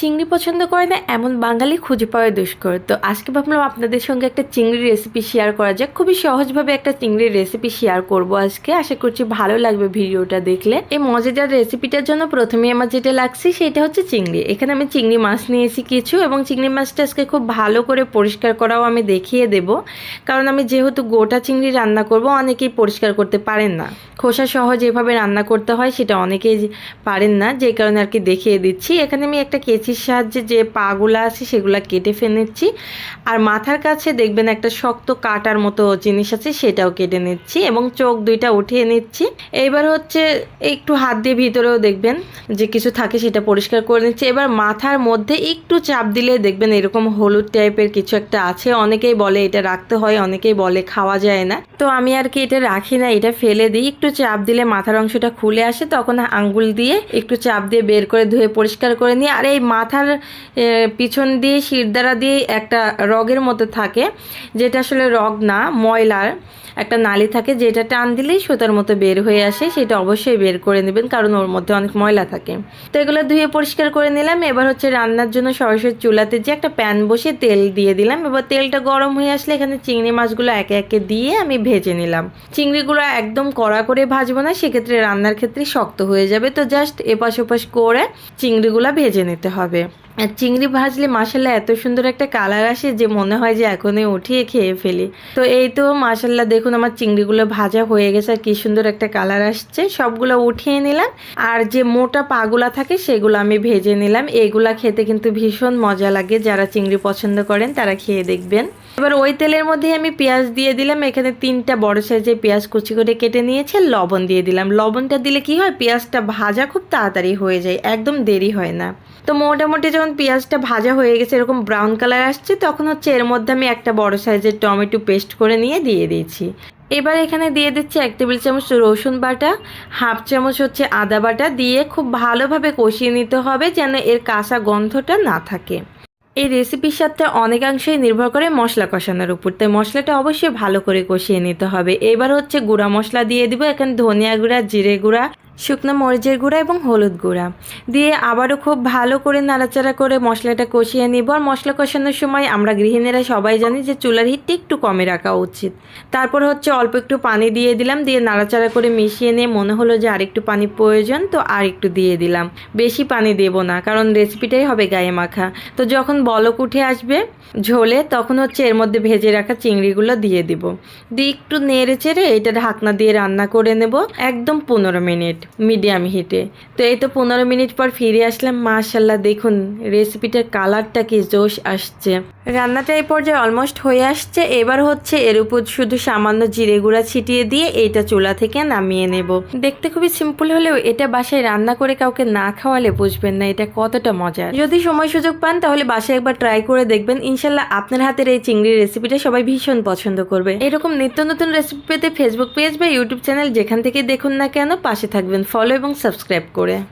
চিংড়ি পছন্দ করে না এমন বাঙালি খুঁজে পাওয়া দুষ্কর। তো আজকে ভাবলাম আপনাদের সঙ্গে একটা চিংড়ির রেসিপি শেয়ার করা যাক। খুবই সহজভাবে একটা চিংড়ির রেসিপি শেয়ার করব আজকে। আশা করছি ভালো লাগবে ভিডিওটা দেখলে। এই মজাদার রেসিপিটার জন্য প্রথমেই আমার যেটা লাগছে সেটা হচ্ছে চিংড়ি। এখানে আমি চিংড়ি মাছ নিয়েছি কিছু, এবং চিংড়ি মাছটা আজকে খুব ভালো করে পরিষ্কার করাও আমি দেখিয়ে দেব। কারণ আমি যেহেতু গোটা চিংড়ি রান্না করব, অনেকেই পরিষ্কার করতে পারেন না। খোসা সহ যেভাবে রান্না করতে হয় সেটা অনেকেই পারেন না, যে কারণে আর কি দেখিয়ে দিচ্ছি। এখানে আমি একটা কেচির সাহায্যে যে পাগুলা আছে সেগুলা কেটে ফেলেছি, আর মাথার কাছে দেখবেন একটা শক্ত কাটার মতো জিনিস আছে, সেটাও কেটে নিচ্ছি এবং চোখ দুইটা উঠিয়ে নিচ্ছি। এবার হচ্ছে একটু হাত দিয়ে ভিতরেও দেখবেন যে কিছু থাকে সেটা পরিষ্কার করে নিচ্ছি। এবার মাথার মধ্যে একটু চাপ দিলে দেখবেন এরকম হলুদ টাইপের কিছু একটা আছে। অনেকেই বলে এটা রাখতে হয়, অনেকেই বলে খাওয়া যায় না। তো আমি আর কি এটা রাখি না, এটা ফেলে দিই। একটু চাপ দিলে মাথার অংশটা খুলে আসে, তখন আঙ্গুল দিয়ে একটু চাপ দিয়ে বের করে ধুয়ে পরিষ্কার করে নিই। আর এই মাথার পিছন দিয়ে শিরদাঁড়া দিয়ে একটা রগের মতো থাকে, যেটা আসলে রগ না, ময়লার একটা নালি থাকে, যেটা টান দিলেই সুতার মতো বের হয়ে আসে। সেটা অবশ্যই বের করে নেবেন, কারণ ওর মধ্যে অনেক ময়লা থাকে। তো এগুলো ধুয়ে পরিষ্কার করে নিলাম। এবার হচ্ছে রান্নার জন্য সরাসরি চুলাতে যে একটা প্যান বসে তেল দিয়ে দিলাম। এবার তেলটা গরম হয়ে আসলে এখানে চিংড়ি মাছগুলো একে একে দিয়ে আমি ভেজে নিলাম। চিংড়িগুলো একদম কড়া করে ভাজবো না, সেক্ষেত্রে রান্নার ক্ষেত্রে শক্ত হয়ে যাবে। তো জাস্ট এপাশ ওপাশ করে চিংড়িগুলো ভেজে নিতে হবে। আর চিংড়ি ভাজলে মাশাল্লাহ এত সুন্দর একটা কালার আসে যে মনে হয় যে এখনই উঠিয়ে খেয়ে ফেলি। তো এই তো মাশাল্লাহ দেখুন আমার চিংড়িগুলো ভাজা হয়ে গেছে, আর কি সুন্দর একটা কালার আসছে। সবগুলো উঠিয়ে নিলাম, আর যে মোটা পাগুলা থাকে সেগুলো আমি ভেজে নিলাম। এগুলা খেতে কিন্তু ভীষণ মজা লাগে, যারা চিংড়ি পছন্দ করেন তারা খেয়ে দেখবেন। এবার ওই তেলের মধ্যে আমি পেঁয়াজ দিয়ে দিলাম। এখানে 3টা বড় সাইজের পেঁয়াজ কুচি করে কেটে নিয়েছে। লবণ দিয়ে দিলাম। লবণটা দিলে কি হয়, পেঁয়াজটা ভাজা খুব তাড়াতাড়ি হয়ে যায়, একদম দেরি হয় না। তো মোটামুটি যখন পেঁয়াজটা ভাজা হয়ে গেছে, এরকম ব্রাউন কালার আসছে, তখন হচ্ছে এর মধ্যে আমি একটা বড় সাইজের টমেটো পেস্ট করে নিয়ে দিয়ে দিয়েছি। এবার এখানে দিয়ে দিচ্ছি 1 টেবিল চামচ রসুন বাটা, হাফ চামচ হচ্ছে আদা বাটা দিয়ে খুব ভালোভাবে কষিয়ে নিতে হবে, যেন এর কাঁচা গন্ধটা না থাকে। এই রেসিপির সাথে অনেকাংশেই নির্ভর করে মশলা কষানোর উপর, তাই মশলাটা অবশ্যই ভালো করে কষিয়ে নিতে হবে। এবার হচ্ছে গুঁড়া মশলা দিয়ে দিব। এখানে ধনিয়া গুঁড়া, জিরে গুঁড়া, শুকনো মরিচের গুঁড়া এবং হলুদ গুঁড়া দিয়ে আবারও খুব ভালো করে নাড়াচাড়া করে মশলাটা কষিয়ে নিব। আর মশলা কষানোর সময় আমরা গৃহিণীরা সবাই জানি যে চুলার হিটটা একটু কমে রাখা উচিত। তারপর হচ্ছে অল্প একটু পানি দিয়ে দিলাম, দিয়ে নাড়াচাড়া করে মিশিয়ে নিয়ে মনে হলো যে আরেকটু পানি প্রয়োজন, তো আর একটু দিয়ে দিলাম। বেশি পানি দেব না, কারণ রেসিপিটাই হবে গায়ে মাখা। তো যখন বলক উঠে আসবে ঝোলে, তখন হচ্ছে এর মধ্যে ভেজে রাখা চিংড়িগুলো দিয়ে দিব। দিয়ে একটু নেড়ে চেড়ে এটা ঢাকনা দিয়ে রান্না করে নেব একদম 15 মিনিট মিডিয়াম হিটে। তো এই তো 15 মিনিট পর ফিরে আসলাম। মাশাল্লাহ দেখুন রেসিপিটার কালারটা কি জোশ আসছে। রান্নাটা এই পর্যায়ে অলমোস্ট হয়ে আসছে। এবার হচ্ছে এর উপর শুধু সামান্য জিরে গুঁড়া ছিটিয়ে দিয়ে এইটা চুলা থেকে নামিয়ে নেব। দেখতে খুবই সিম্পল হলেও এটা বাসায় রান্না করে কাউকে না খাওয়ালে বুঝবেন না এটা কতটা মজার। যদি সময় সুযোগ পান তাহলে বাসায় একবার ট্রাই করে দেখবেন। ইনশাল্লাহ আপনার হাতের এই চিংড়ির রেসিপিটা সবাই ভীষণ পছন্দ করবে। এরকম নিত্য নতুন রেসিপি পেতে ফেসবুক পেজ বা ইউটিউব চ্যানেল যেখান থেকে দেখুন না কেন পাশে থাকবেন ফলো এবং সাবস্ক্রাইব করে।